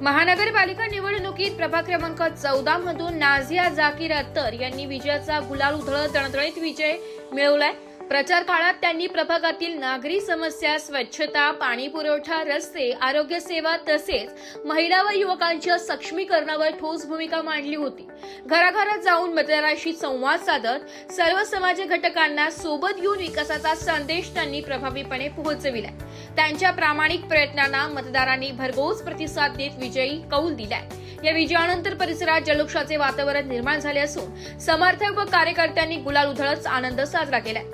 महानगरपालिका निवडणुकीत प्रभाग क्रमांक 14 मधून नाझिया जाकीर अत्तर यांनी विजयाचा गुलाल उधळत दणदणीत विजय मिळवलाय। प्रचार काळात त्यांनी प्रभागातील नागरी समस्या, स्वच्छता, पाणी पुरवठा, रस्ते, आरोग्य सेवा तसेच महिला व युवकांच्या सक्षमीकरणावर ठोस भूमिका मांडली होती। घराघरात जाऊन मतदारांशी संवाद साधत सर्व समाज घटकांना सोबत घेऊन विकासाचा संदेश त्यांनी प्रभावीपणे पोहोचविलाय। त्यांच्या प्रामाणिक प्रयत्नांना मतदारांनी भरघोस प्रतिसाद देत विजयी कौल दिलाय। या विजयानंतर परिसरात जल्लोषाचे वातावरण निर्माण झाले असून समर्थक व कार्यकर्त्यांनी गुलाल उधळत आनंद साजरा केलाय।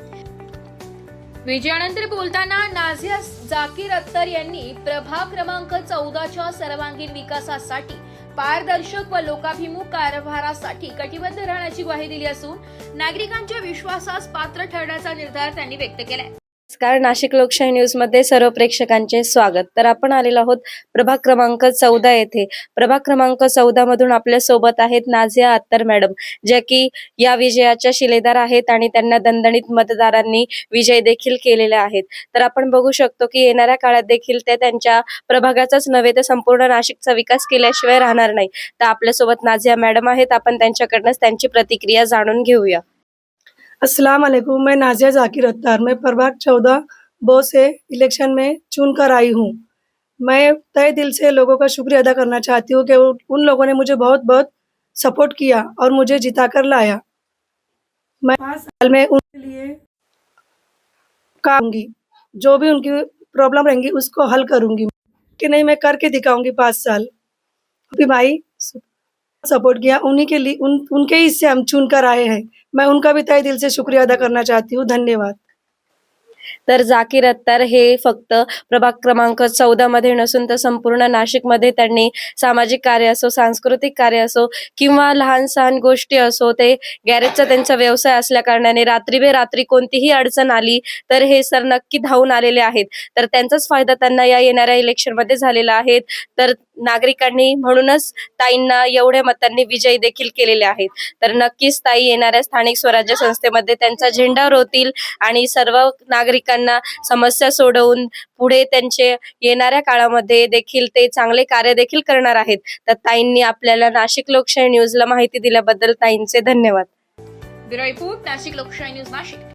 विजयानंतर बोलताना नाझिया जाकीर अत्तर यांनी प्रभाग क्रमांक 14च्या सर्वांगीण विकासासाठी पारदर्शक व लोकाभिमुख कारभारासाठी कटिबद्ध राहण्याची ग्वाही दिली असून नागरिकांच्या विश्वासास पात्र ठरण्याचा निर्धार त्यांनी व्यक्त केलाय। नमस्कार, नाशिक लोकशाही न्यूज मध्ये सर्व प्रेक्षकांचे स्वागत। तर आपण आलेलो आहोत प्रभाग क्रमांक 14 येथे। प्रभाग क्रमांक 14 मधून आपल्या सोबत आहेत नाझिया अत्तर मॅडम, ज्या की या विजयाच्या शिलेदार आहेत आणि त्यांना दणदणीत मतदारांनी विजय देखील केलेले आहेत। तर आपण बघू शकतो की येणाऱ्या काळात देखील ते त्यांच्या प्रभागाचाच नव्हे तर संपूर्ण नाशिकचा विकास केल्याशिवाय राहणार नाही। तर आपल्या सोबत नाझिया मॅडम आहेत, आपण त्यांच्याकडून त्यांची प्रतिक्रिया जाणून घेऊया। अस्सलाम वालेकुम, मैं नाज़िया जाकिर अत्तर, मैं प्रभाग 14 बो से इलेक्शन में चुन कर आई हूँ। मैं तहे दिल से लोगों का शुक्रिया अदा करना चाहती हूँ कि उन लोगों ने मुझे बहुत बहुत सपोर्ट किया और मुझे जिता कर लाया। मैं 5 साल में उनके लिए काम करूंगी, जो भी उनकी प्रॉब्लम रहेंगी उसको हल करूंगी कि नहीं, मैं करके दिखाऊंगी। 5 साल अभी भाई सपोर्ट किया, उन्हीं के लिए उनके ही से हम चुन कर आए हैं। मैं उनका भी तहे दिल से शुक्रिया अदा करना चाहती हूँ। धन्यवाद। तर जाकीर अत्तर हे फक्त प्रभाग क्रमांक 14 मध्ये नसून तर संपूर्ण नाशिक मध्ये त्यांनी सामाजिक कार्य असो, सांस्कृतिक कार्य असो किंवा लहान सहान गोष्टी असो, ते गॅरेजचा त्यांचा व्यवसाय असल्या कारणाने रात्री कोणतीही अडचण आली तर हे सर नक्की धावून आलेले आहेत। तर त्यांचाच फायदा त्यांना या येणाऱ्या इलेक्शन मध्ये झालेला आहे। तर नागरिकांनी म्हणूनच ताईंना एवढ्या मतांनी विजयी देखील केलेले आहेत। तर नक्कीच ताई येणाऱ्या स्थानिक स्वराज्य संस्थेमध्ये त्यांचा झेंडा रोवतील आणि सर्व नागरिकांना समस्या सोडवून पुढे त्यांचे येणाऱ्या काळामध्ये देखील ते चांगले कार्य देखील करणार आहेत। तर ताईंनी आपल्याला नाशिक लोकशाही न्यूजला माहिती दिल्याबद्दल ताईंचे धन्यवाद। ब्युरो रिपोर्ट, नाशिक लोकशाही न्यूज, नाशिक।